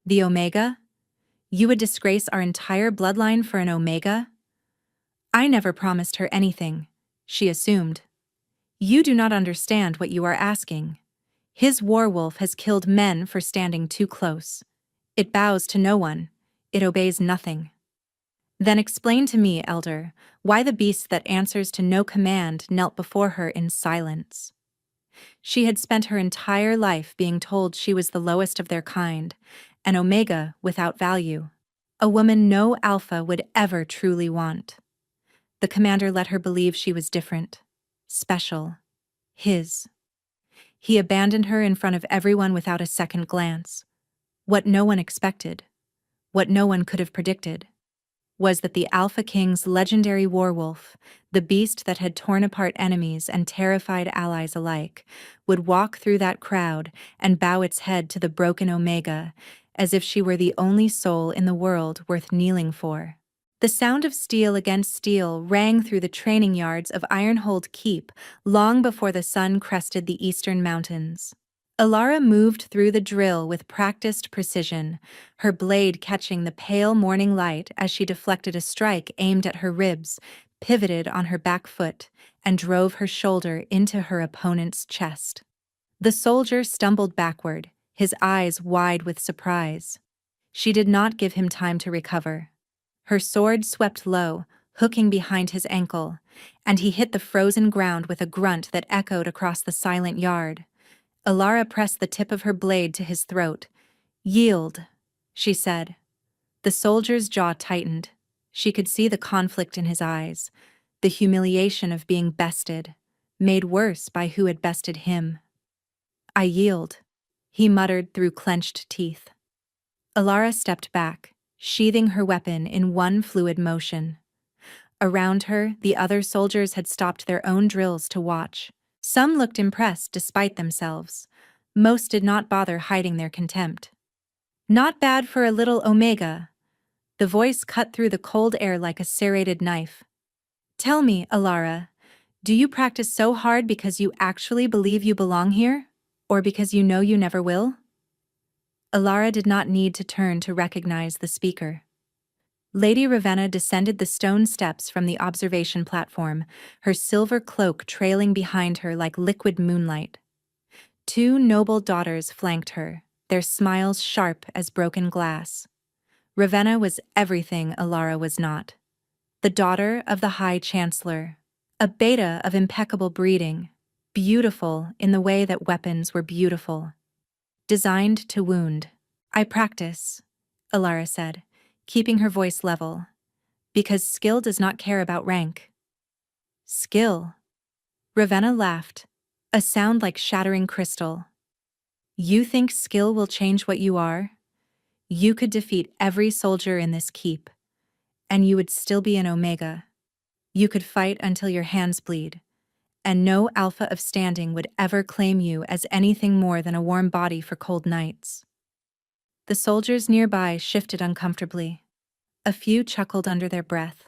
The Omega? You would disgrace our entire bloodline for an Omega? I never promised her anything, she assumed. You do not understand what you are asking. His werewolf has killed men for standing too close. It bows to no one. It obeys nothing. Then explain to me, Elder, why the beast that answers to no command knelt before her in silence. She had spent her entire life being told she was the lowest of their kind, an Omega without value, a woman no Alpha would ever truly want. The commander let her believe she was different, special, his. He abandoned her in front of everyone without a second glance. What no one expected, what no one could have predicted, was that the Alpha King's legendary werewolf, the beast that had torn apart enemies and terrified allies alike, would walk through that crowd and bow its head to the broken Omega, as if she were the only soul in the world worth kneeling for. The sound of steel against steel rang through the training yards of Ironhold Keep long before the sun crested the eastern mountains. Alara moved through the drill with practiced precision, her blade catching the pale morning light as she deflected a strike aimed at her ribs, pivoted on her back foot, and drove her shoulder into her opponent's chest. The soldier stumbled backward, his eyes wide with surprise. She did not give him time to recover. Her sword swept low, hooking behind his ankle, and he hit the frozen ground with a grunt that echoed across the silent yard. Alara pressed the tip of her blade to his throat. "Yield," she said. The soldier's jaw tightened. She could see the conflict in his eyes, the humiliation of being bested, made worse by who had bested him. "I yield," he muttered through clenched teeth. Alara stepped back, sheathing her weapon in one fluid motion. Around her, the other soldiers had stopped their own drills to watch. Some looked impressed despite themselves. Most did not bother hiding their contempt. "Not bad for a little Omega." The voice cut through the cold air like a serrated knife. "Tell me, Alara, do you practice so hard because you actually believe you belong here? Or because you know you never will?" Alara did not need to turn to recognize the speaker. Lady Ravenna descended the stone steps from the observation platform, her silver cloak trailing behind her like liquid moonlight. Two noble daughters flanked her, their smiles sharp as broken glass. Ravenna was everything Alara was not. The daughter of the High Chancellor, a beta of impeccable breeding, beautiful in the way that weapons were beautiful. Designed to wound. "I practice," Alara said, keeping her voice level, "because skill does not care about rank." "Skill?" Ravenna laughed, a sound like shattering crystal. "You think skill will change what you are? You could defeat every soldier in this keep, and you would still be an Omega. You could fight until your hands bleed, and no Alpha of standing would ever claim you as anything more than a warm body for cold nights." The soldiers nearby shifted uncomfortably. A few chuckled under their breath.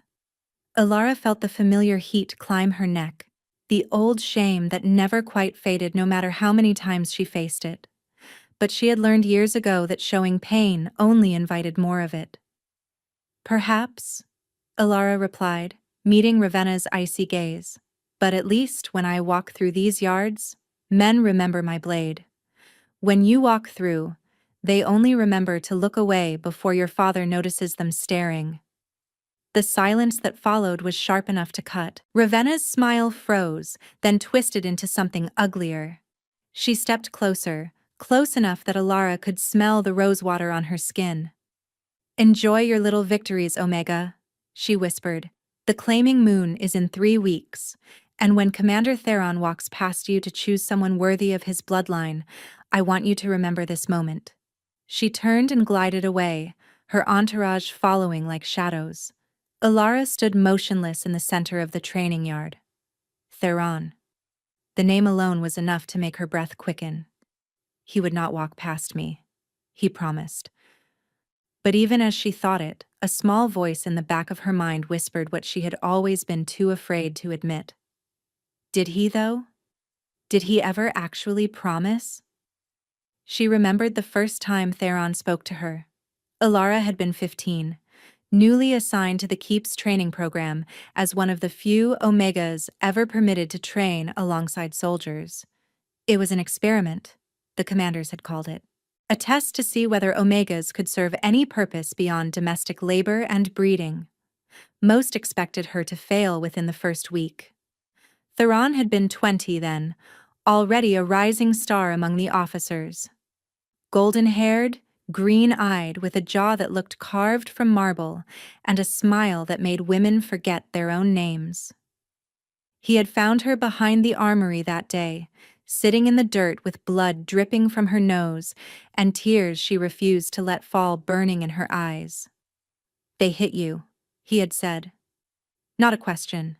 Alara felt the familiar heat climb her neck, the old shame that never quite faded no matter how many times she faced it. But she had learned years ago that showing pain only invited more of it. "Perhaps," Alara replied, meeting Ravenna's icy gaze. "But at least when I walk through these yards, men remember my blade. When you walk through, they only remember to look away before your father notices them staring." The silence that followed was sharp enough to cut. Ravenna's smile froze, then twisted into something uglier. She stepped closer, close enough that Alara could smell the rosewater on her skin. "Enjoy your little victories, Omega," she whispered. "The claiming moon is in 3 weeks, and when Commander Theron walks past you to choose someone worthy of his bloodline, I want you to remember this moment." She turned and glided away, her entourage following like shadows. Alara stood motionless in the center of the training yard. Theron. The name alone was enough to make her breath quicken. "He would not walk past me," he promised. But even as she thought it, a small voice in the back of her mind whispered what she had always been too afraid to admit. Did he, though? Did he ever actually promise? She remembered the first time Theron spoke to her, Ilara had been 15, newly assigned to the Keeps training program as one of the few Omegas ever permitted to train alongside soldiers. It was an experiment, the commanders had called it. A test to see whether Omegas could serve any purpose beyond domestic labor and breeding. Most expected her to fail within the first week. Theron had been 20 then, already a rising star among the officers. Golden-haired, green-eyed, with a jaw that looked carved from marble and a smile that made women forget their own names. He had found her behind the armory that day, sitting in the dirt with blood dripping from her nose and tears she refused to let fall burning in her eyes. "They hit you," he had said. "Not a question.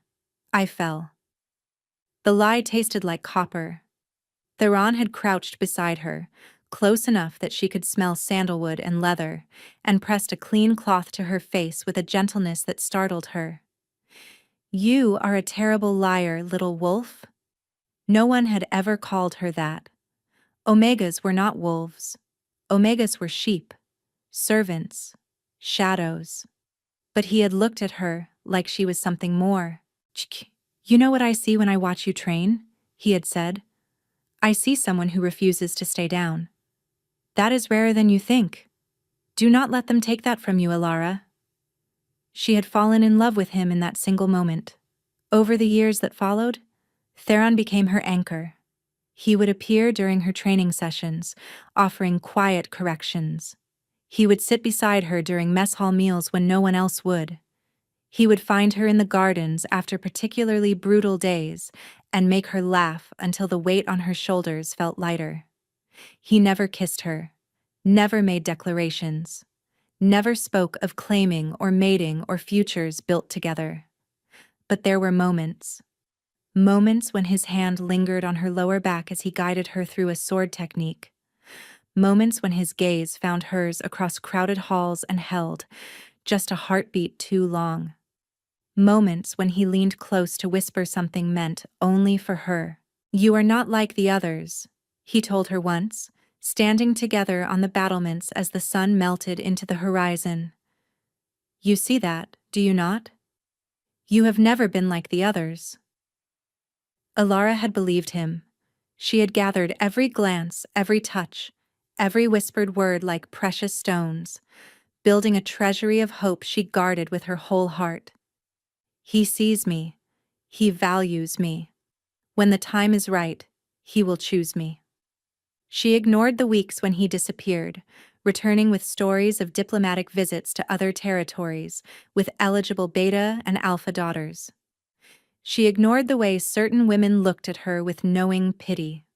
I fell." The lie tasted like copper. Theron had crouched beside her, close enough that she could smell sandalwood and leather, and pressed a clean cloth to her face with a gentleness that startled her. "You are a terrible liar, little wolf." No one had ever called her that. Omegas were not wolves. Omegas were sheep, servants, shadows. But he had looked at her like she was something more. "You know what I see when I watch you train?" he had said. "I see someone who refuses to stay down. That is rarer than you think. Do not let them take that from you, Ilara." She had fallen in love with him in that single moment. Over the years that followed, Theron became her anchor. He would appear during her training sessions, offering quiet corrections. He would sit beside her during mess hall meals when no one else would. He would find her in the gardens after particularly brutal days and make her laugh until the weight on her shoulders felt lighter. He never kissed her, never made declarations, never spoke of claiming or mating or futures built together. But there were moments. Moments when his hand lingered on her lower back as he guided her through a sword technique. Moments when his gaze found hers across crowded halls and held, just a heartbeat too long. Moments when he leaned close to whisper something meant only for her. "You are not like the others," he told her once, standing together on the battlements as the sun melted into the horizon. "You see that, do you not? You have never been like the others." Ilara had believed him. She had gathered every glance, every touch, every whispered word like precious stones, building a treasury of hope she guarded with her whole heart. "He sees me. He values me. When the time is right, he will choose me." She ignored the weeks when he disappeared, returning with stories of diplomatic visits to other territories with eligible beta and alpha daughters. She ignored the way certain women looked at her with knowing pity.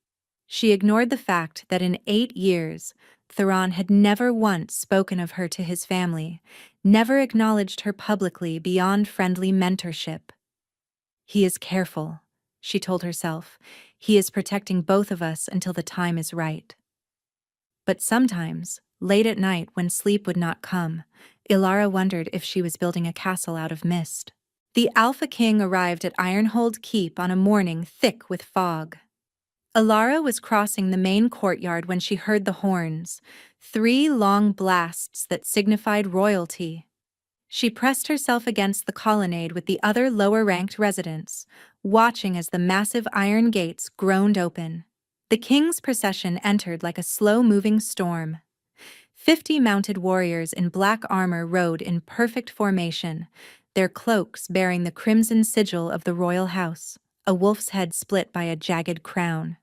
She ignored the fact that in 8 years, Theron had never once spoken of her to his family, never acknowledged her publicly beyond friendly mentorship. "He is careful," she told herself. "He is protecting both of us until the time is right." But sometimes, late at night when sleep would not come, Ilara wondered if she was building a castle out of mist. The Alpha King arrived at Ironhold Keep on a morning thick with fog. Ilara was crossing the main courtyard when she heard the horns, 3 long blasts that signified royalty. She pressed herself against the colonnade with the other lower-ranked residents, watching as the massive iron gates groaned open. The king's procession entered like a slow-moving storm. 50 mounted warriors in black armor rode in perfect formation, their cloaks bearing the crimson sigil of the royal house, a wolf's head split by a jagged crown.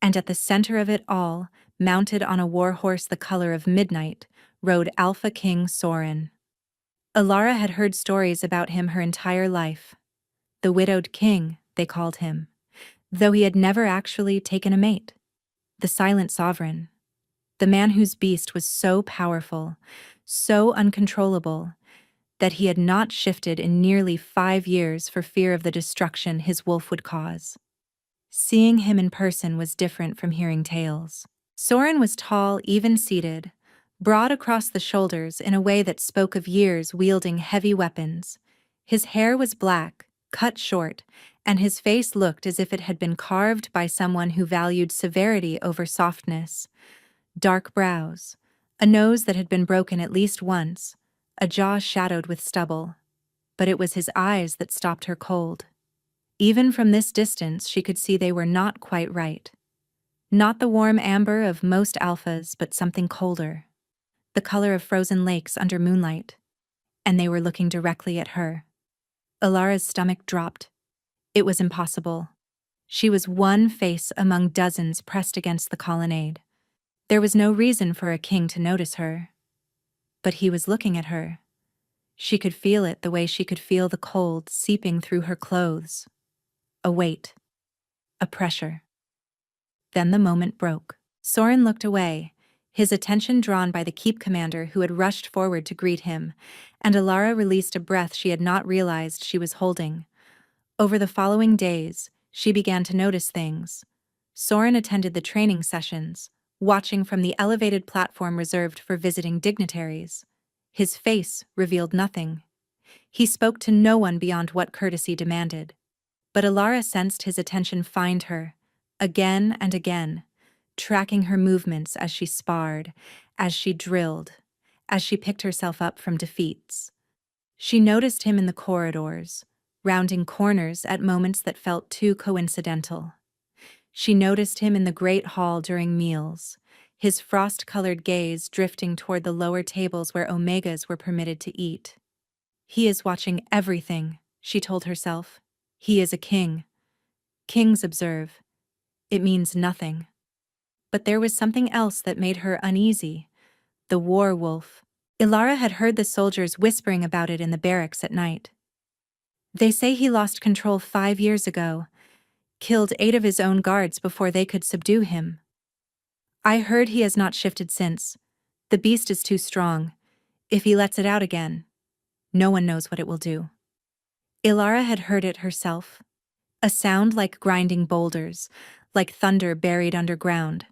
And at the center of it all, mounted on a warhorse the color of midnight, rode Alpha King Soren. Ilara had heard stories about him her entire life. The widowed king, they called him, though he had never actually taken a mate. The silent sovereign. The man whose beast was so powerful, so uncontrollable, that he had not shifted in nearly 5 years for fear of the destruction his wolf would cause. Seeing him in person was different from hearing tales. Soren was tall, even-seated, broad across the shoulders in a way that spoke of years wielding heavy weapons. His hair was black, cut short, and his face looked as if it had been carved by someone who valued severity over softness. Dark brows, A nose that had been broken at least once, a jaw shadowed with stubble. But it was his eyes that stopped her cold. Even from this distance, she could see they were not quite right. Not the warm amber of most alphas, but something colder. The color of frozen lakes under moonlight. And they were looking directly at her. Ilara's stomach dropped. It was impossible. She was one face among dozens pressed against the colonnade. There was no reason for a king to notice her. But he was looking at her. She could feel it the way she could feel the cold seeping through her clothes. A weight. A pressure. Then the moment broke. Soren looked away, his attention drawn by the keep commander who had rushed forward to greet him, and Ilara released a breath she had not realized she was holding. Over the following days, she began to notice things. Soren attended the training sessions, watching from the elevated platform reserved for visiting dignitaries. His face revealed nothing. He spoke to no one beyond what courtesy demanded. But Ilara sensed his attention find her, again and again, tracking her movements as she sparred, as she drilled, as she picked herself up from defeats. She noticed him in the corridors, rounding corners at moments that felt too coincidental. She noticed him in the great hall during meals, his frost-colored gaze drifting toward the lower tables where omegas were permitted to eat. He is watching everything, she told herself. He is a king. Kings observe. It means nothing. But there was something else that made her uneasy. The war wolf. Ilara had heard the soldiers whispering about it in the barracks at night. They say he lost control 5 years ago, killed 8 of his own guards before they could subdue him. I heard he has not shifted since. The beast is too strong. If he lets it out again, no one knows what it will do. Ilara had heard it herself. A sound like grinding boulders, like thunder buried underground.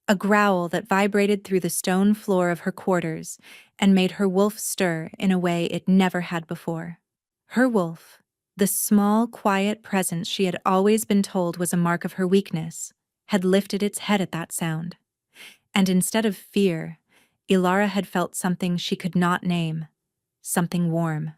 A growl that vibrated through the stone floor of her quarters and made her wolf stir in a way it never had before. Her wolf, the small, quiet presence she had always been told was a mark of her weakness, had lifted its head at that sound. And instead of fear, Ilara had felt something she could not name, something warm.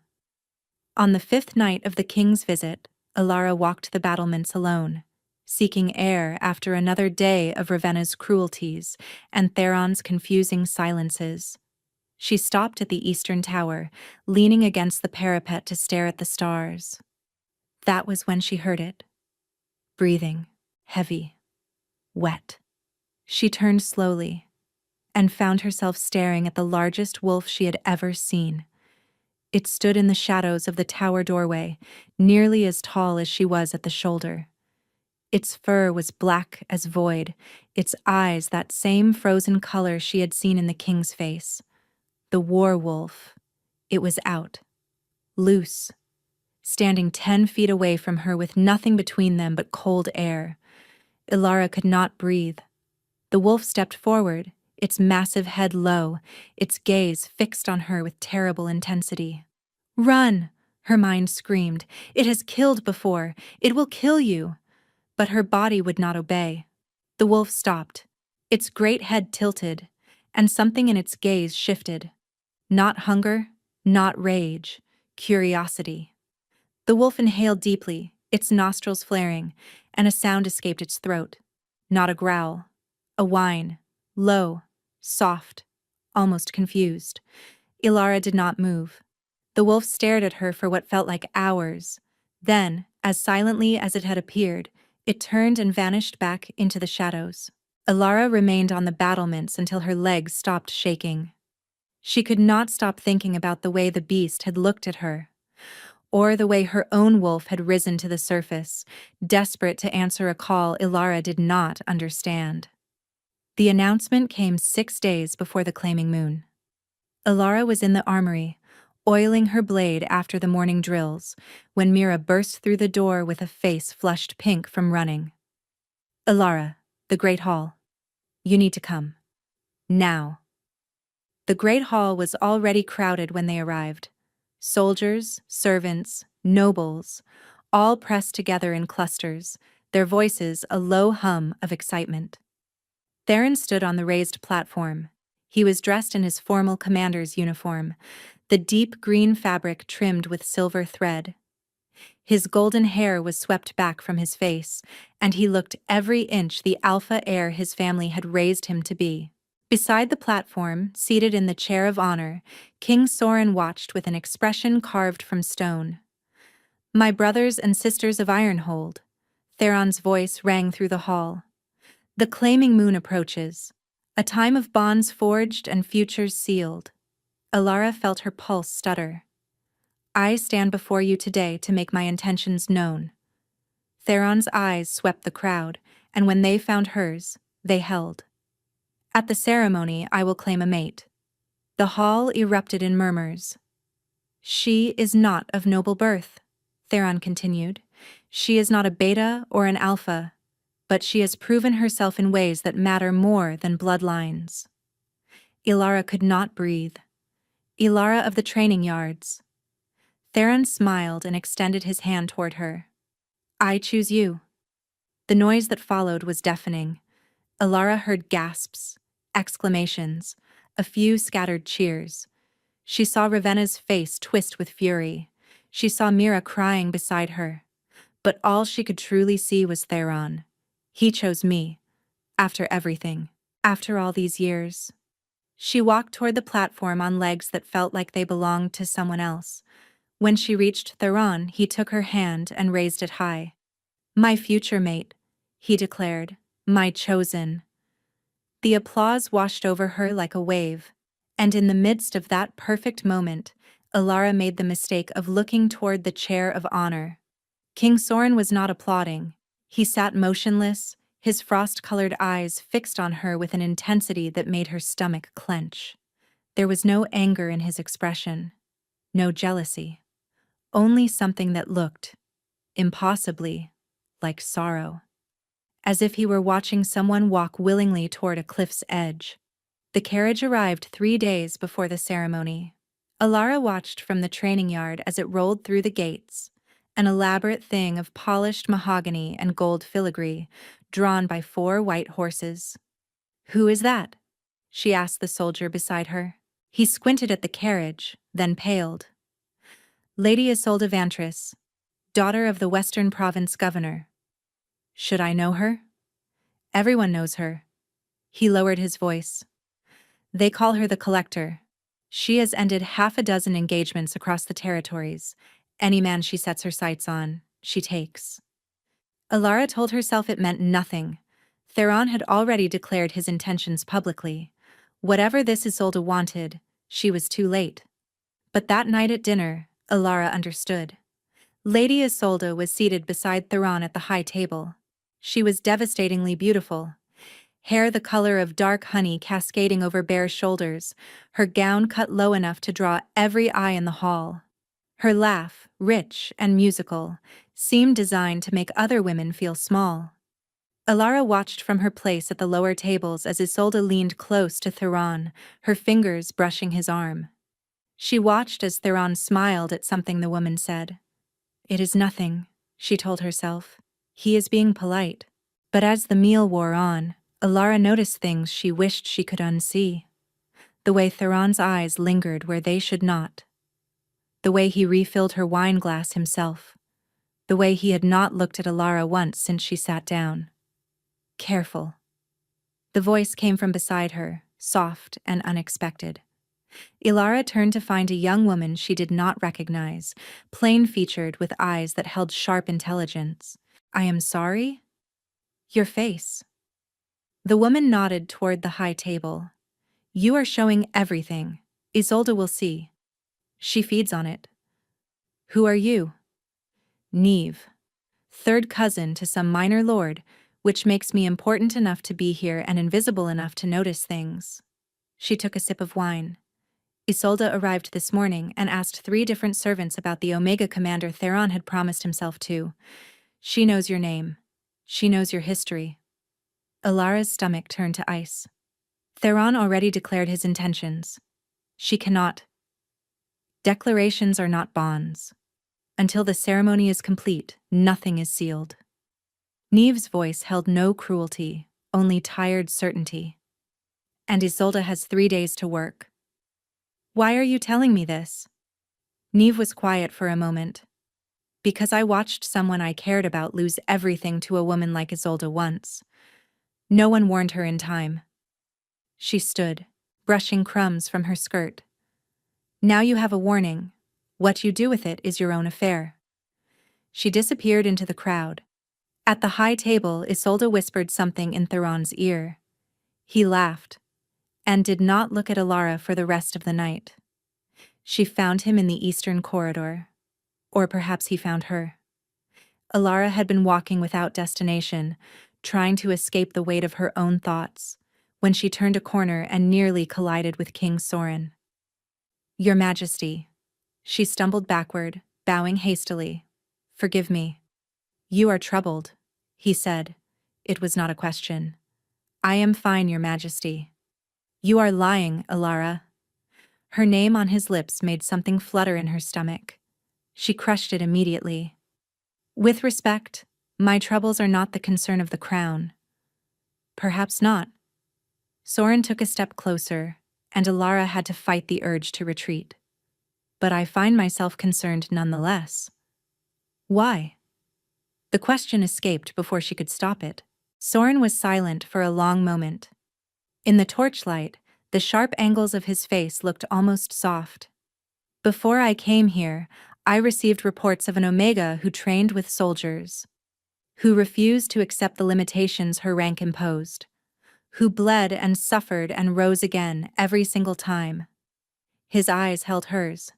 On the 5th night of the king's visit, Ilara walked the battlements alone, seeking air after another day of Ravenna's cruelties and Theron's confusing silences. She stopped at the eastern tower, leaning against the parapet to stare at the stars. That was when she heard it. Breathing, heavy, wet. She turned slowly and found herself staring at the largest wolf she had ever seen. It stood in the shadows of the tower doorway, nearly as tall as she was at the shoulder. Its fur was black as void, its eyes that same frozen color she had seen in the king's face. The war wolf. It was out. Loose. Standing 10 feet away from her with nothing between them but cold air. Ilara could not breathe. The wolf stepped forward, its massive head low, its gaze fixed on her with terrible intensity. "Run!" her mind screamed. "It has killed before. It will kill you." But her body would not obey. The wolf stopped. Its great head tilted, and something in its gaze shifted. Not hunger, not rage, curiosity. The wolf inhaled deeply, its nostrils flaring, and a sound escaped its throat. Not a growl. A whine. Low, soft, almost confused. Ilara did not move. The wolf stared at her for what felt like hours. Then, as silently as it had appeared, it turned and vanished back into the shadows. Ilara remained on the battlements until her legs stopped shaking. She could not stop thinking about the way the beast had looked at her, or the way her own wolf had risen to the surface, desperate to answer a call Ilara did not understand. The announcement came 6 days before the claiming moon. Ilara was in the armory, oiling her blade after the morning drills, when Mira burst through the door with a face flushed pink from running. "Ilara, the Great Hall. You need to come. Now." The Great Hall was already crowded when they arrived. Soldiers, servants, nobles, all pressed together in clusters, their voices a low hum of excitement. Theron stood on the raised platform. He was dressed in his formal commander's uniform, the deep green fabric trimmed with silver thread. His golden hair was swept back from his face, and he looked every inch the alpha heir his family had raised him to be. Beside the platform, seated in the chair of honor, King Soren watched with an expression carved from stone. "My brothers and sisters of Ironhold," Theron's voice rang through the hall. "The claiming moon approaches, a time of bonds forged and futures sealed." Alara felt her pulse stutter. "I stand before you today to make my intentions known." Theron's eyes swept the crowd, and when they found hers, they held. "At the ceremony, I will claim a mate." The hall erupted in murmurs. "She is not of noble birth," Theron continued. "She is not a beta or an alpha, but she has proven herself in ways that matter more than bloodlines." Ilara could not breathe. "Ilara of the training yards." Theron smiled and extended his hand toward her. "I choose you." The noise that followed was deafening. Ilara heard gasps, exclamations, a few scattered cheers. She saw Ravenna's face twist with fury. She saw Mira crying beside her. But all she could truly see was Theron. He chose me. After everything. After all these years. She walked toward the platform on legs that felt like they belonged to someone else. When she reached Theron, he took her hand and raised it high. "My future mate," he declared. "My chosen." The applause washed over her like a wave, and in the midst of that perfect moment, Ilara made the mistake of looking toward the chair of honor. King Soren was not applauding. He sat motionless, his frost-colored eyes fixed on her with an intensity that made her stomach clench. There was no anger in his expression, no jealousy, only something that looked, impossibly, like sorrow. As if he were watching someone walk willingly toward a cliff's edge. The carriage arrived 3 days before the ceremony. Ilara watched from the training yard as it rolled through the gates, an elaborate thing of polished mahogany and gold filigree, drawn by 4 white horses. "Who is that?" she asked the soldier beside her. He squinted at the carriage, then paled. "Lady Isolde Vantris, daughter of the Western Province governor." "Should I know her?" "Everyone knows her." He lowered his voice. "They call her the Collector. She has ended 6 engagements across the territories. Any man she sets her sights on, she takes." Ilara told herself it meant nothing. Theron had already declared his intentions publicly. Whatever this Isolde wanted, she was too late. But that night at dinner, Ilara understood. Lady Isolde was seated beside Theron at the high table. She was devastatingly beautiful. Hair the color of dark honey cascading over bare shoulders, her gown cut low enough to draw every eye in the hall. Her laugh, rich and musical, seemed designed to make other women feel small. Ilara watched from her place at the lower tables as Isolde leaned close to Theron, her fingers brushing his arm. She watched as Theron smiled at something the woman said. "It is nothing," she told herself. "He is being polite." But as the meal wore on, Ilara noticed things she wished she could unsee. The way Theron's eyes lingered where they should not. The way he refilled her wine glass himself. The way he had not looked at Ilara once since she sat down. "Careful." The voice came from beside her, soft and unexpected. Ilara turned to find a young woman she did not recognize, plain-featured with eyes that held sharp intelligence. "I am sorry?" "Your face." The woman nodded toward the high table. "You are showing everything. Isolde will see. She feeds on it." "Who are you?" "Neve. 3rd cousin to some minor lord, which makes me important enough to be here and invisible enough to notice things." She took a sip of wine. "Isolde arrived this morning and asked 3 different servants about the Omega commander Theron had promised himself to. She knows your name. She knows your history." Ilara's stomach turned to ice. Theron already declared his intentions. She cannot. Declarations are not bonds. Until the ceremony is complete, nothing is sealed. Neve's voice held no cruelty, only tired certainty. And Isolde has 3 days to work. Why are you telling me this? Neve was quiet for a moment. Because I watched someone I cared about lose everything to a woman like Isolde once. No one warned her in time. She stood, brushing crumbs from her skirt. Now you have a warning. What you do with it is your own affair. She disappeared into the crowd. At the high table, Isolde whispered something in Theron's ear. He laughed, and did not look at Alara for the rest of the night. She found him in the eastern corridor. Or perhaps he found her. Alara had been walking without destination, trying to escape the weight of her own thoughts, when she turned a corner and nearly collided with King Sorin. Your Majesty. She stumbled backward, bowing hastily. Forgive me. You are troubled, he said. It was not a question. I am fine, Your Majesty. You are lying, Alara. Her name on his lips made something flutter in her stomach. She crushed it immediately. With respect, my troubles are not the concern of the crown. Perhaps not. Sorin took a step closer, and Alara had to fight the urge to retreat. But I find myself concerned nonetheless. Why? The question escaped before she could stop it. Sorin was silent for a long moment. In the torchlight, the sharp angles of his face looked almost soft. Before I came here, I received reports of an Omega who trained with soldiers, who refused to accept the limitations her rank imposed, who bled and suffered and rose again every single time. His eyes held hers.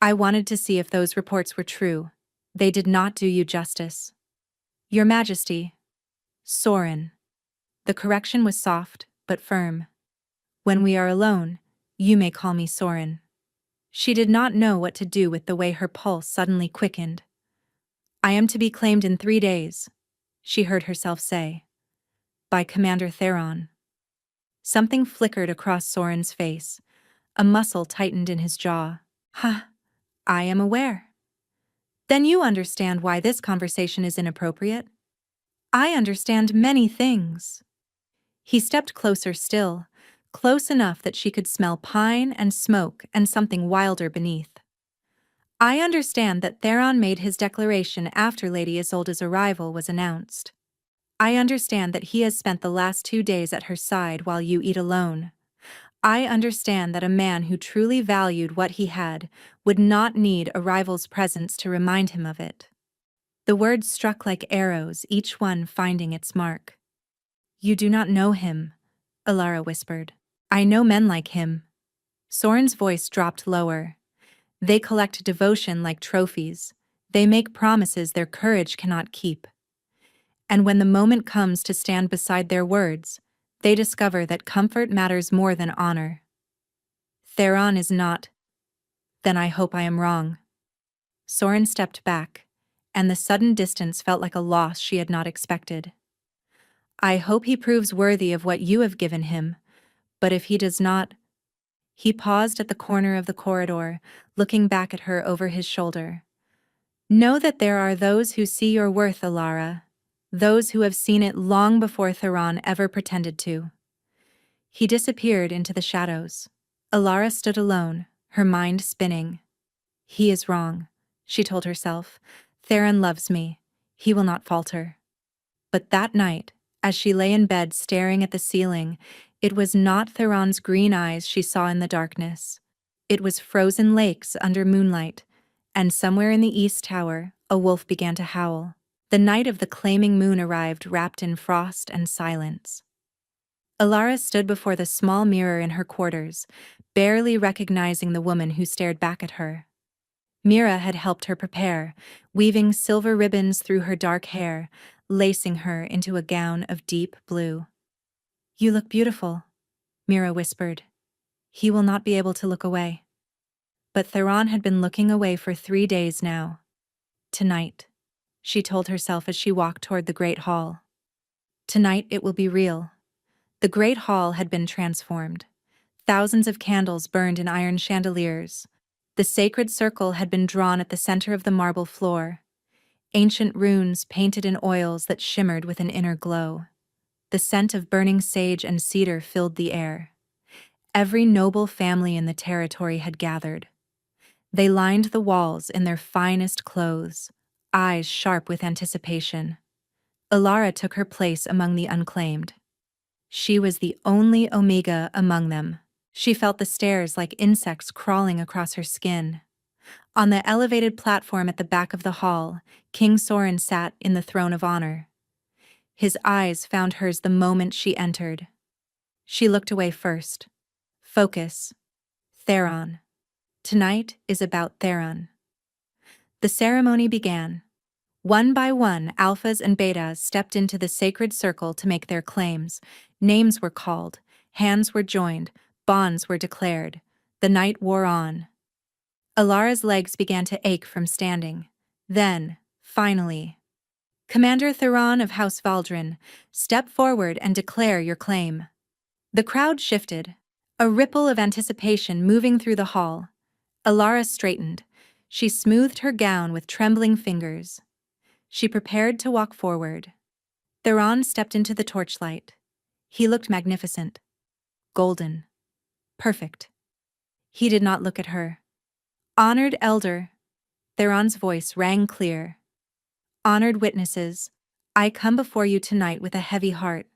I wanted to see if those reports were true. They did not do you justice. Your Majesty. Sorin. The correction was soft, but firm. When we are alone, you may call me Sorin. She did not know what to do with the way her pulse suddenly quickened. I am to be claimed in 3 days, she heard herself say. By Commander Theron. Something flickered across Sorin's face. A muscle tightened in his jaw. I am aware. Then you understand why this conversation is inappropriate? I understand many things. He stepped closer still, close enough that she could smell pine and smoke and something wilder beneath. I understand that Theron made his declaration after Lady Isolde's arrival was announced. I understand that he has spent the last 2 days at her side while you eat alone. I understand that a man who truly valued what he had would not need a rival's presence to remind him of it. The words struck like arrows, each one finding its mark. You do not know him, Alara whispered. I know men like him. Sorin's voice dropped lower. They collect devotion like trophies. They make promises their courage cannot keep. And when the moment comes to stand beside their words, they discover that comfort matters more than honor. Theron is not. Then I hope I am wrong. Sorin stepped back, and the sudden distance felt like a loss she had not expected. I hope he proves worthy of what you have given him, but if he does not... He paused at the corner of the corridor, looking back at her over his shoulder. Know that there are those who see your worth, Alara, those who have seen it long before Theron ever pretended to. He disappeared into the shadows. Alara stood alone, her mind spinning. He is wrong, she told herself. Theron loves me. He will not falter. But that night, as she lay in bed staring at the ceiling, it was not Theron's green eyes she saw in the darkness. It was frozen lakes under moonlight, and somewhere in the east tower, a wolf began to howl. The night of the claiming moon arrived wrapped in frost and silence. Alara stood before the small mirror in her quarters, barely recognizing the woman who stared back at her. Mira had helped her prepare, weaving silver ribbons through her dark hair, lacing her into a gown of deep blue. You look beautiful, Mira whispered. He will not be able to look away. But Theron had been looking away for 3 days now. Tonight, she told herself as she walked toward the great hall. Tonight it will be real. The great hall had been transformed. Thousands of candles burned in iron chandeliers. The sacred circle had been drawn at the center of the marble floor. Ancient runes painted in oils that shimmered with an inner glow. The scent of burning sage and cedar filled the air. Every noble family in the territory had gathered. They lined the walls in their finest clothes, eyes sharp with anticipation. Alara took her place among the unclaimed. She was the only Omega among them. She felt the stairs like insects crawling across her skin. On the elevated platform at the back of the hall, King Soren sat in the throne of honor. His eyes found hers the moment she entered. She looked away first. Focus. Theron. Tonight is about Theron. The ceremony began. One by one, alphas and betas stepped into the sacred circle to make their claims. Names were called, hands were joined, bonds were declared. The night wore on. Alara's legs began to ache from standing. Then, finally, Commander Theron of House Valdrin, step forward and declare your claim. The crowd shifted, a ripple of anticipation moving through the hall. Alara straightened. She smoothed her gown with trembling fingers. She prepared to walk forward. Theron stepped into the torchlight. He looked magnificent. Golden. Perfect. He did not look at her. Honored elder. Theron's voice rang clear. Honored witnesses, I come before you tonight with a heavy heart.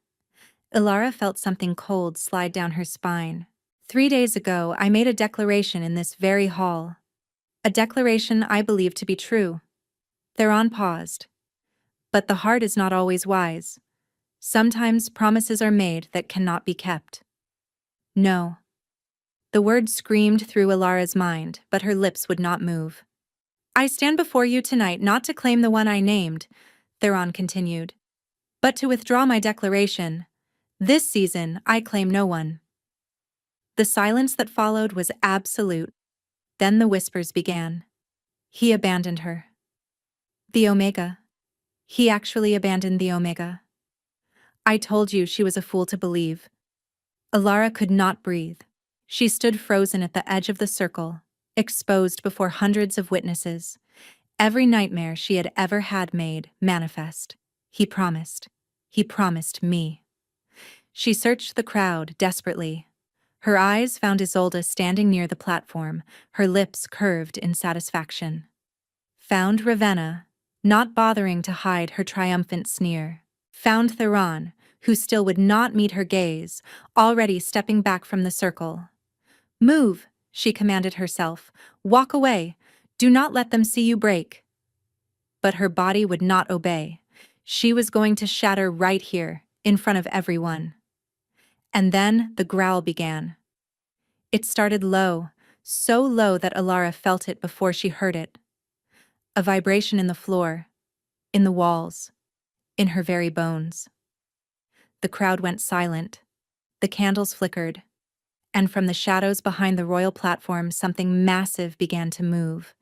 Alara felt something cold slide down her spine. 3 days ago, I made a declaration in this very hall. A declaration I believe to be true. Theron paused. But the heart is not always wise. Sometimes promises are made that cannot be kept. No. The word screamed through Alara's mind, but her lips would not move. I stand before you tonight not to claim the one I named, Theron continued, but to withdraw my declaration. This season, I claim no one. The silence that followed was absolute. Then the whispers began. He abandoned her. The Omega. He actually abandoned the Omega. I told you she was a fool to believe. Alara could not breathe. She stood frozen at the edge of the circle, exposed before hundreds of witnesses. Every nightmare she had ever had made manifest. He promised. He promised me. She searched the crowd desperately. Her eyes found Isolde standing near the platform, her lips curved in satisfaction. Found Ravenna, not bothering to hide her triumphant sneer. Found Theron, who still would not meet her gaze, already stepping back from the circle. Move, she commanded herself. Walk away. Do not let them see you break. But her body would not obey. She was going to shatter right here, in front of everyone. And then the growl began. It started low, so low that Alara felt it before she heard it. A vibration in the floor, in the walls, in her very bones. The crowd went silent. The candles flickered. And from the shadows behind the royal platform, something massive began to move.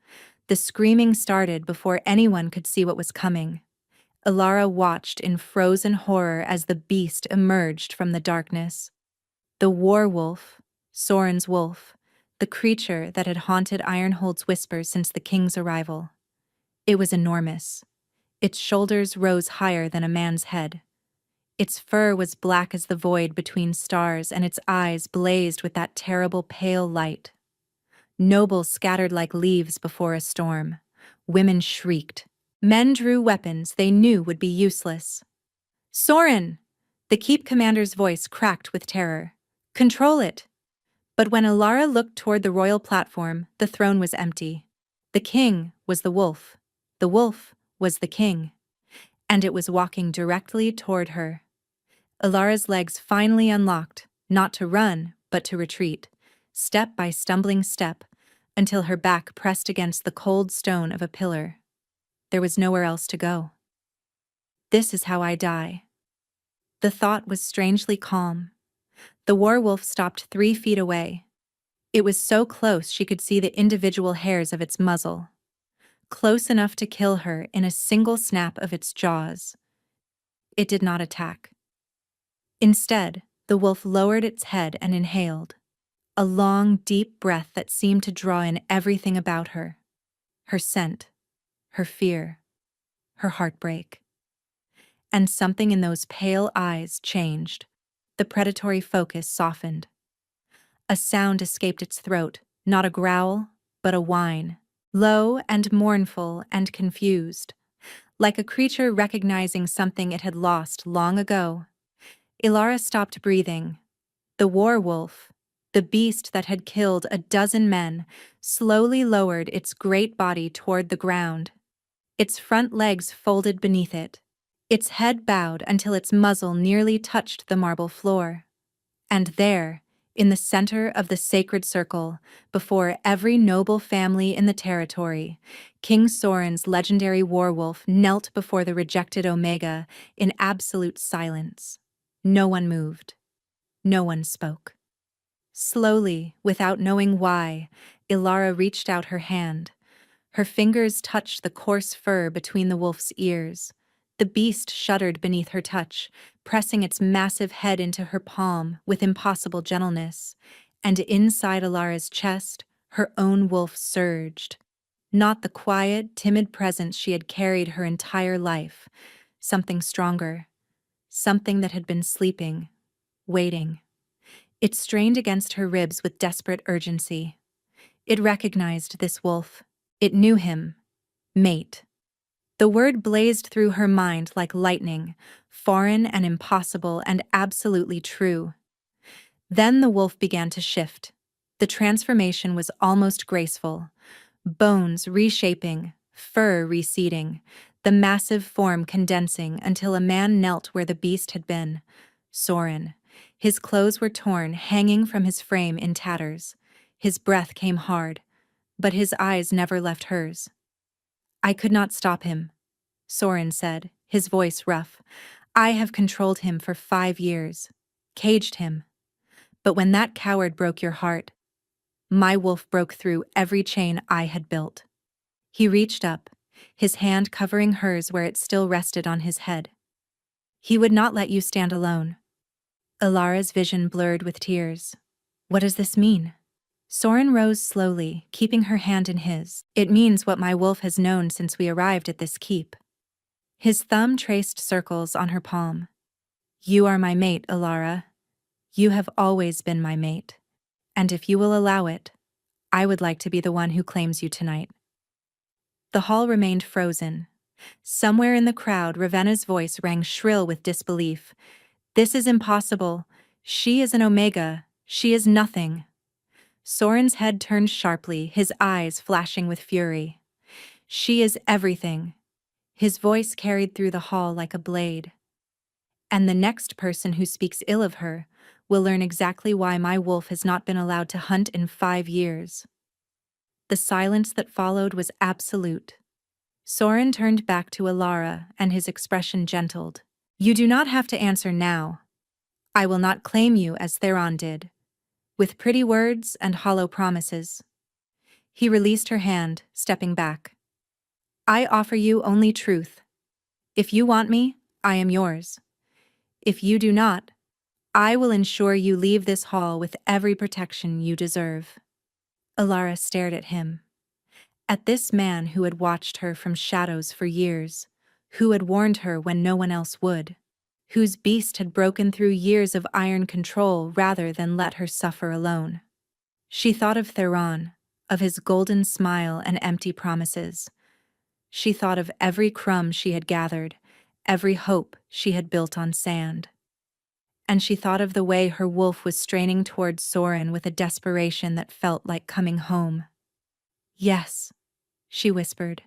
The screaming started before anyone could see what was coming. Alara watched in frozen horror as the beast emerged from the darkness. The war wolf, Soren's wolf, the creature that had haunted Ironhold's whispers since the king's arrival. It was enormous. Its shoulders rose higher than a man's head. Its fur was black as the void between stars, and its eyes blazed with that terrible pale light. Nobles scattered like leaves before a storm. Women shrieked. Men drew weapons they knew would be useless. Soren! The keep commander's voice cracked with terror. Control it! But when Alara looked toward the royal platform, the throne was empty. The king was the wolf. The wolf was the king. And it was walking directly toward her. Alara's legs finally unlocked, not to run, but to retreat, step by stumbling step, until her back pressed against the cold stone of a pillar. There was nowhere else to go. This is how I die. The thought was strangely calm. The werewolf stopped 3 feet away. It was so close she could see the individual hairs of its muzzle. Close enough to kill her in a single snap of its jaws. It did not attack. Instead, the wolf lowered its head and inhaled. A long, deep breath that seemed to draw in everything about her. Her scent, her fear, her heartbreak. And something in those pale eyes changed. The predatory focus softened. A sound escaped its throat, not a growl, but a whine. Low and mournful and confused, like a creature recognizing something it had lost long ago. Ilara stopped breathing. The war wolf, the beast that had killed a dozen men, slowly lowered its great body toward the ground. Its front legs folded beneath it. Its head bowed until its muzzle nearly touched the marble floor. And there, in the center of the sacred circle, before every noble family in the territory, King Soren's legendary warwolf knelt before the rejected Omega in absolute silence. No one moved. No one spoke. Slowly, without knowing why, Ilara reached out her hand. Her fingers touched the coarse fur between the wolf's ears. The beast shuddered beneath her touch, pressing its massive head into her palm with impossible gentleness. And inside Ilara's chest, her own wolf surged. Not the quiet, timid presence she had carried her entire life. Something stronger. Something that had been sleeping, waiting. It strained against her ribs with desperate urgency. It recognized this wolf. It knew him. Mate. The word blazed through her mind like lightning, foreign and impossible and absolutely true. Then the wolf began to shift. The transformation was almost graceful. Bones reshaping, fur receding, the massive form condensing until a man knelt where the beast had been. Soren. His clothes were torn, hanging from his frame in tatters. His breath came hard, but his eyes never left hers. I could not stop him, Soren said, his voice rough. I have controlled him for 5 years, caged him. But when that coward broke your heart, my wolf broke through every chain I had built. He reached up, his hand covering hers where it still rested on his head. He would not let you stand alone. Ilara's vision blurred with tears. What does this mean? Soren rose slowly, keeping her hand in his. It means what my wolf has known since we arrived at this keep. His thumb traced circles on her palm. You are my mate, Ilara. You have always been my mate. And if you will allow it, I would like to be the one who claims you tonight. The hall remained frozen. Somewhere in the crowd, Ravenna's voice rang shrill with disbelief. This is impossible. She is an Omega. She is nothing. Soren's head turned sharply, his eyes flashing with fury. She is everything. His voice carried through the hall like a blade. And the next person who speaks ill of her will learn exactly why my wolf has not been allowed to hunt in 5 years. The silence that followed was absolute. Soren turned back to Ilara, and his expression gentled. You do not have to answer now. I will not claim you as Theron did, with pretty words and hollow promises. He released her hand, stepping back. I offer you only truth. If you want me, I am yours. If you do not, I will ensure you leave this hall with every protection you deserve. Ilara stared at him. At this man who had watched her from shadows for years, who had warned her when no one else would, whose beast had broken through years of iron control rather than let her suffer alone. She thought of Theron, of his golden smile and empty promises. She thought of every crumb she had gathered, every hope she had built on sand. And she thought of the way her wolf was straining towards Soren with a desperation that felt like coming home. Yes, she whispered.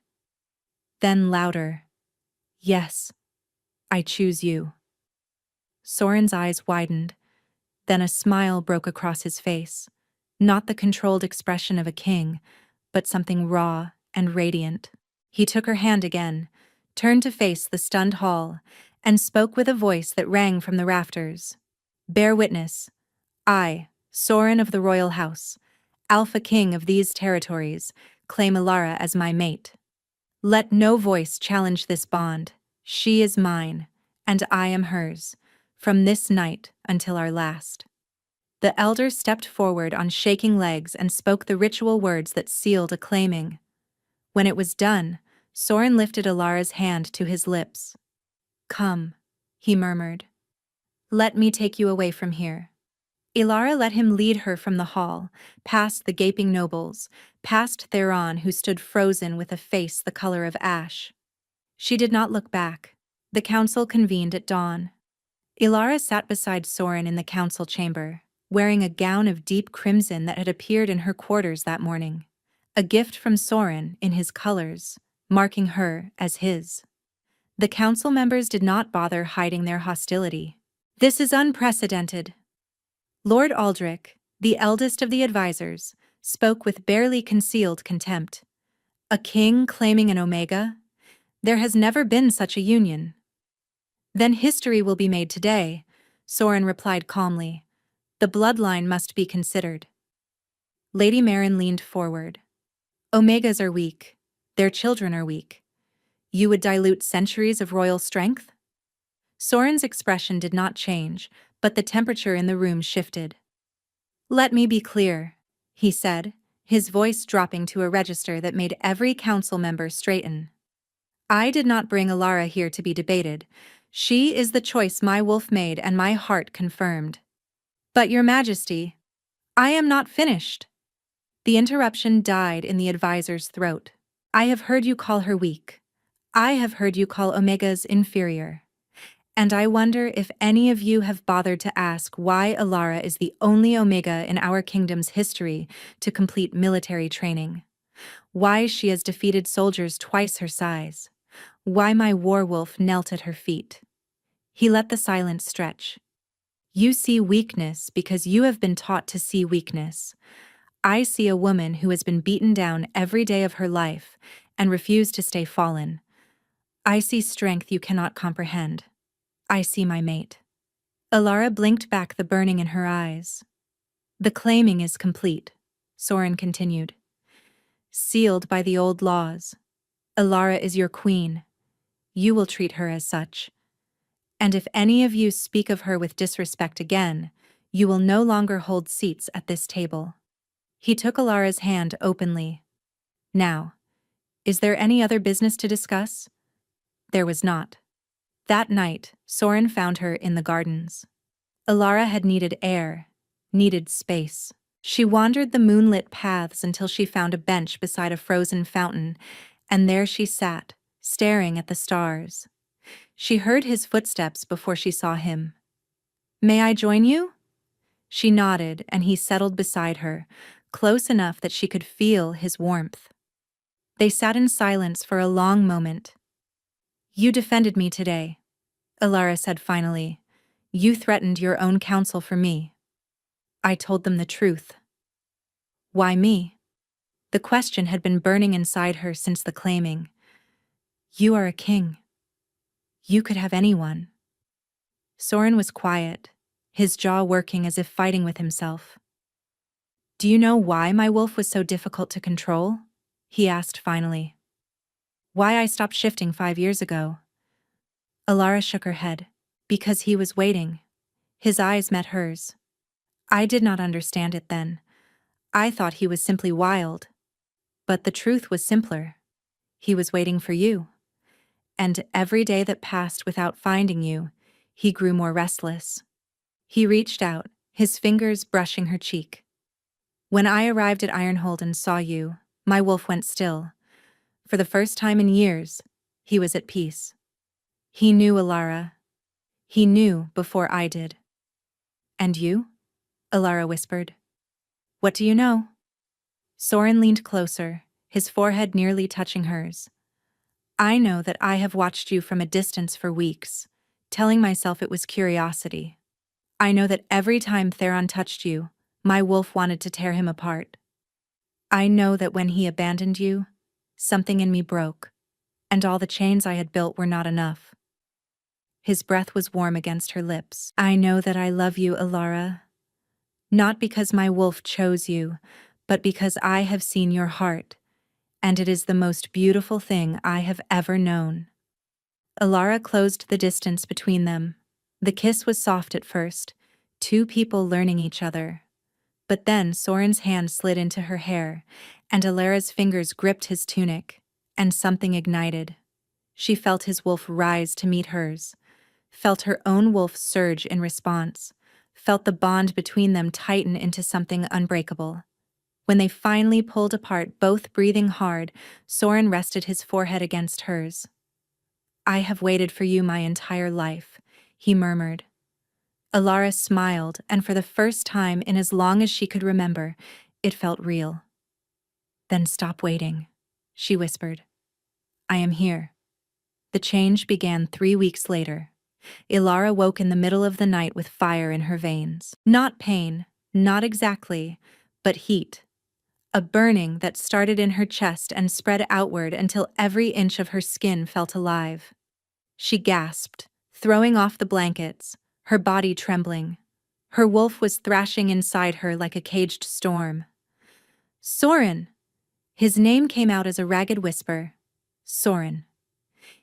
Then louder. Yes, I choose you. Soren's eyes widened. Then a smile broke across his face, not the controlled expression of a king, but something raw and radiant. He took her hand again, turned to face the stunned hall, and spoke with a voice that rang from the rafters. Bear witness. I, Soren of the royal house, Alpha King of these territories, claim Ilara as my mate. Let no voice challenge this bond. She is mine, and I am hers, from this night until our last. The elder stepped forward on shaking legs and spoke the ritual words that sealed a claiming. When it was done, Soren lifted Ilara's hand to his lips. Come, he murmured. Let me take you away from here. Ilara let him lead her from the hall, past the gaping nobles, past Theron who stood frozen with a face the color of ash. She did not look back. The council convened at dawn. Ilara sat beside Soren in the council chamber, wearing a gown of deep crimson that had appeared in her quarters that morning. A gift from Soren in his colors, marking her as his. The council members did not bother hiding their hostility. This is unprecedented. Lord Aldrich, the eldest of the advisors, spoke with barely concealed contempt. A king claiming an Omega? There has never been such a union. Then history will be made today, Soren replied calmly. The bloodline must be considered. Lady Marin leaned forward. Omegas are weak. Their children are weak. You would dilute centuries of royal strength? Soren's expression did not change, but the temperature in the room shifted. Let me be clear, he said, his voice dropping to a register that made every council member straighten. I did not bring Ilara here to be debated. She is the choice my wolf made and my heart confirmed. But Your Majesty, I am not finished. The interruption died in the advisor's throat. I have heard you call her weak. I have heard you call Omegas inferior. And I wonder if any of you have bothered to ask why Ilara is the only Omega in our kingdom's history to complete military training. Why she has defeated soldiers twice her size. Why my warwolf knelt at her feet. He let the silence stretch. You see weakness because you have been taught to see weakness. I see a woman who has been beaten down every day of her life and refused to stay fallen. I see strength you cannot comprehend. I see my mate. Ilara blinked back the burning in her eyes. The claiming is complete, Soren continued. Sealed by the old laws. Ilara is your queen. You will treat her as such. And if any of you speak of her with disrespect again, you will no longer hold seats at this table. He took Ilara's hand openly. Now, is there any other business to discuss? There was not. That night, Soren found her in the gardens. Ilara had needed air, needed space. She wandered the moonlit paths until she found a bench beside a frozen fountain, and there she sat, staring at the stars. She heard his footsteps before she saw him. May I join you? She nodded, and he settled beside her, close enough that she could feel his warmth. They sat in silence for a long moment. You defended me today, Ilara said finally. You threatened your own council for me. I told them the truth. Why me? The question had been burning inside her since the claiming. You are a king. You could have anyone. Soren was quiet, his jaw working as if fighting with himself. Do you know why my wolf was so difficult to control? He asked finally. Why I stopped shifting 5 years ago? Ilara shook her head. Because he was waiting. His eyes met hers. I did not understand it then. I thought he was simply wild. But the truth was simpler. He was waiting for you. And every day that passed without finding you, he grew more restless. He reached out, his fingers brushing her cheek. When I arrived at Ironhold and saw you, my wolf went still. For the first time in years, he was at peace. He knew Ilara. He knew before I did. And you? Ilara whispered. What do you know? Soren leaned closer, his forehead nearly touching hers. I know that I have watched you from a distance for weeks, telling myself it was curiosity. I know that every time Theron touched you, my wolf wanted to tear him apart. I know that when he abandoned you, something in me broke, and all the chains I had built were not enough. His breath was warm against her lips. I know that I love you, Ilara. Not because my wolf chose you, but because I have seen your heart, and it is the most beautiful thing I have ever known. Ilara closed the distance between them. The kiss was soft at first, two people learning each other. But then Soren's hand slid into her hair, and Ilara's fingers gripped his tunic, and something ignited. She felt his wolf rise to meet hers, felt her own wolf surge in response, felt the bond between them tighten into something unbreakable. When they finally pulled apart, both breathing hard, Soren rested his forehead against hers. "I have waited for you my entire life," he murmured. Alara smiled, and for the first time in as long as she could remember, it felt real. "Then stop waiting," she whispered. "I am here." The change began 3 weeks later. Ilara woke in the middle of the night with fire in her veins. Not pain, not exactly, but heat. A burning that started in her chest and spread outward until every inch of her skin felt alive. She gasped, throwing off the blankets, her body trembling. Her wolf was thrashing inside her like a caged storm. "Soren!" His name came out as a ragged whisper. Soren.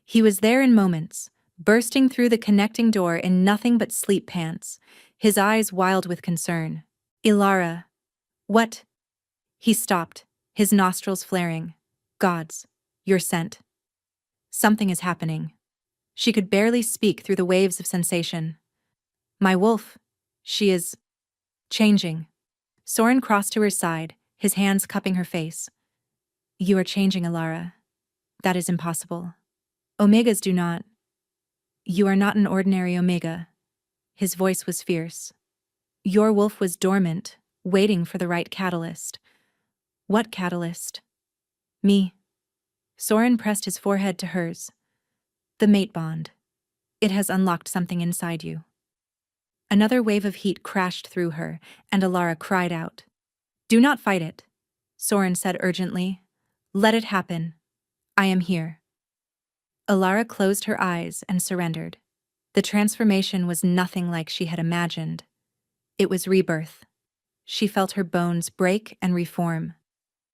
He was there in moments, bursting through the connecting door in nothing but sleep pants, his eyes wild with concern. "Ilara." "What?" He stopped, his nostrils flaring. "Gods, you're sent." "Something is happening." She could barely speak through the waves of sensation. "My wolf. She is changing." Soren crossed to her side, his hands cupping her face. "You are changing, Ilara. That is impossible. Omegas do not. You are not an ordinary Omega." His voice was fierce. "Your wolf was dormant, waiting for the right catalyst." "What catalyst?" "Me." Soren pressed his forehead to hers. "The mate bond. It has unlocked something inside you." Another wave of heat crashed through her, and Alara cried out. "Do not fight it," Soren said urgently. "Let it happen. I am here." Alara closed her eyes and surrendered. The transformation was nothing like she had imagined. It was rebirth. She felt her bones break and reform,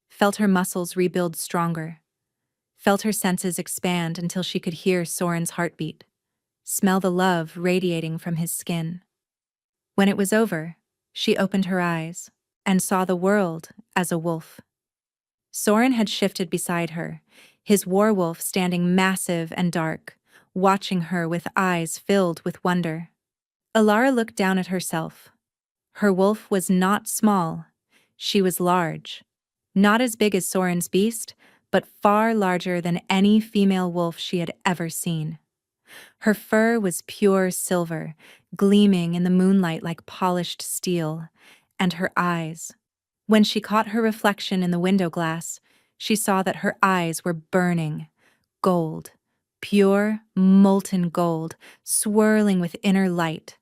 felt her muscles rebuild stronger, felt her senses expand until she could hear Soren's heartbeat, smell the love radiating from his skin. When it was over, she opened her eyes and saw the world as a wolf. Soren had shifted beside her, his war-wolf standing massive and dark, watching her with eyes filled with wonder. Alara looked down at herself. Her wolf was not small. She was large. Not as big as Soren's beast, but far larger than any female wolf she had ever seen. Her fur was pure silver, gleaming in the moonlight like polished steel, and her eyes. When she caught her reflection in the window glass, she saw that her eyes were burning, gold, pure, molten gold, swirling with inner light.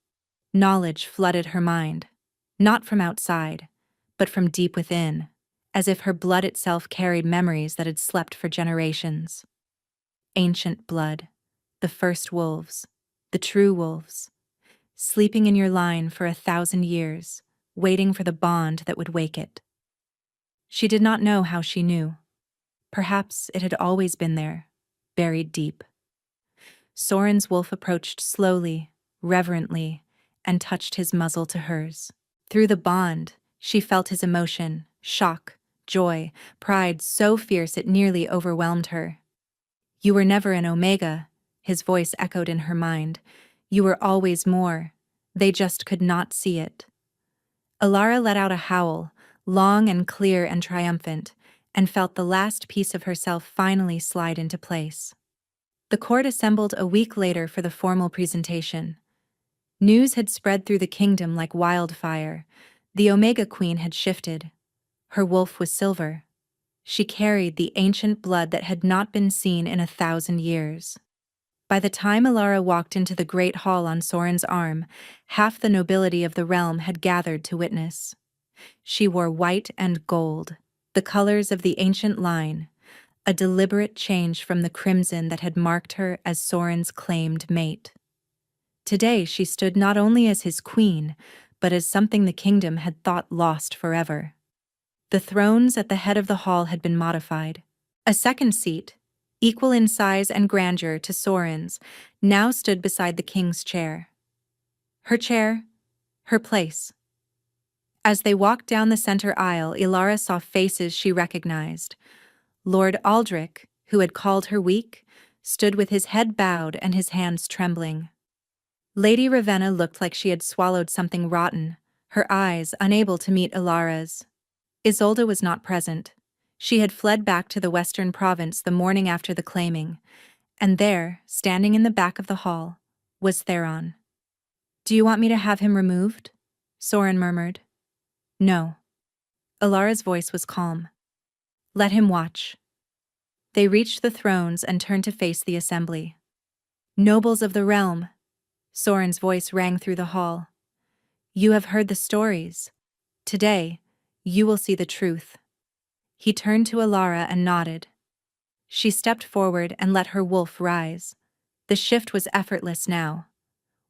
Knowledge flooded her mind, not from outside, but from deep within, as if her blood itself carried memories that had slept for generations. Ancient blood, the first wolves, the true wolves, sleeping in your line for 1,000 years, waiting for the bond that would wake it. She did not know how she knew. Perhaps it had always been there, buried deep. Soren's wolf approached slowly, reverently, and touched his muzzle to hers. Through the bond, she felt his emotion, shock, joy, pride so fierce it nearly overwhelmed her. "You were never an Omega," his voice echoed in her mind. "You were always more. They just could not see it." Alara let out a howl, long and clear and triumphant, and felt the last piece of herself finally slide into place. The court assembled a week later for the formal presentation. News had spread through the kingdom like wildfire. The Omega Queen had shifted. Her wolf was silver. She carried the ancient blood that had not been seen in 1,000 years. By the time Alara walked into the great hall on Soren's arm, half the nobility of the realm had gathered to witness. She wore white and gold, the colors of the ancient line, a deliberate change from the crimson that had marked her as Soren's claimed mate. Today she stood not only as his queen, but as something the kingdom had thought lost forever. The thrones at the head of the hall had been modified. A second seat, equal in size and grandeur to Soren's, now stood beside the king's chair. Her chair, her place. As they walked down the center aisle, Ilara saw faces she recognized. Lord Aldrich, who had called her weak, stood with his head bowed and his hands trembling. Lady Ravenna looked like she had swallowed something rotten, her eyes unable to meet Ilara's. Isolde was not present. She had fled back to the western province the morning after the claiming, and there, standing in the back of the hall, was Theron. "Do you want me to have him removed?" Soren murmured. "No." Ilara's voice was calm. "Let him watch." They reached the thrones and turned to face the assembly. "Nobles of the realm," Soren's voice rang through the hall. "You have heard the stories. Today, you will see the truth." He turned to Ilara and nodded. She stepped forward and let her wolf rise. The shift was effortless now.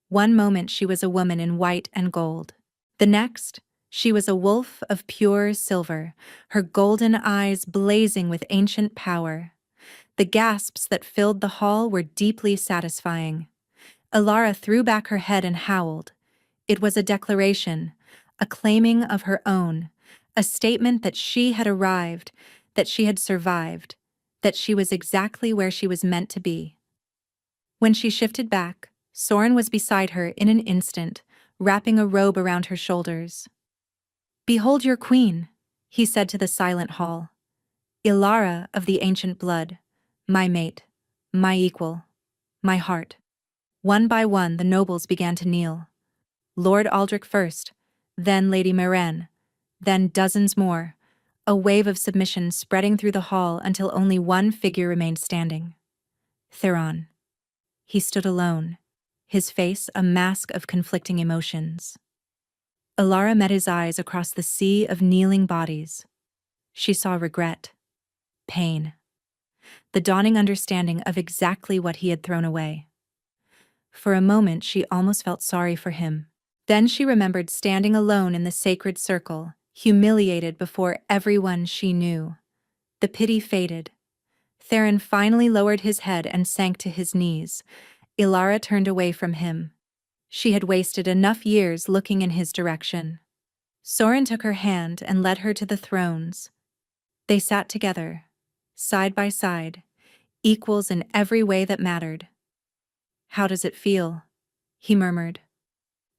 One moment she was a woman in white and gold. The next, she was a wolf of pure silver, her golden eyes blazing with ancient power. The gasps that filled the hall were deeply satisfying. Ilara threw back her head and howled. It was a declaration, a claiming of her own, a statement that she had arrived, that she had survived, that she was exactly where she was meant to be. When she shifted back, Soren was beside her in an instant, wrapping a robe around her shoulders. "Behold your queen," he said to the silent hall. "Ilara of the ancient blood, my mate, my equal, my heart." One by one the nobles began to kneel. Lord Aldrich first, then Lady Meren, then dozens more, a wave of submission spreading through the hall until only one figure remained standing. Theron. He stood alone, his face a mask of conflicting emotions. Ilara met his eyes across the sea of kneeling bodies. She saw regret, pain, the dawning understanding of exactly what he had thrown away. For a moment she almost felt sorry for him. Then she remembered standing alone in the sacred circle, humiliated before everyone she knew. The pity faded. Theron finally lowered his head and sank to his knees. Ilara turned away from him. She had wasted enough years looking in his direction. Soren took her hand and led her to the thrones. They sat together, side by side, equals in every way that mattered. "How does it feel?" he murmured.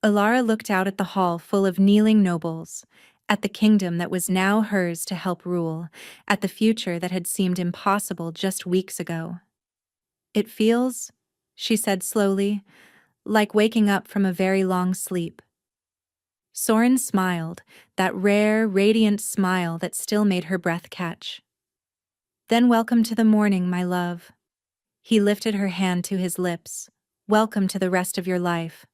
Ilara looked out at the hall full of kneeling nobles, at the kingdom that was now hers to help rule, at the future that had seemed impossible just weeks ago. "It feels," she said slowly, "like waking up from a very long sleep." Soren smiled, that rare, radiant smile that still made her breath catch. "Then welcome to the morning, my love." He lifted her hand to his lips. "Welcome to the rest of your life."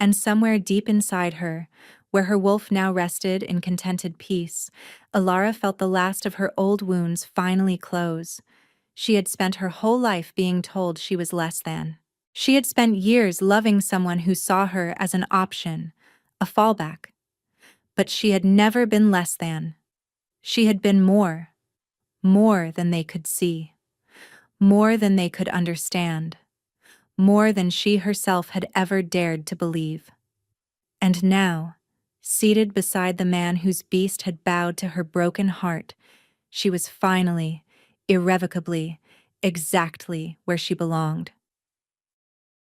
And somewhere deep inside her, where her wolf now rested in contented peace, Ilara felt the last of her old wounds finally close. She had spent her whole life being told she was less than. She had spent years loving someone who saw her as an option, a fallback. But she had never been less than. She had been more, more than they could see, more than they could understand, more than she herself had ever dared to believe. And now, seated beside the man whose beast had bowed to her broken heart, she was finally, irrevocably, exactly where she belonged.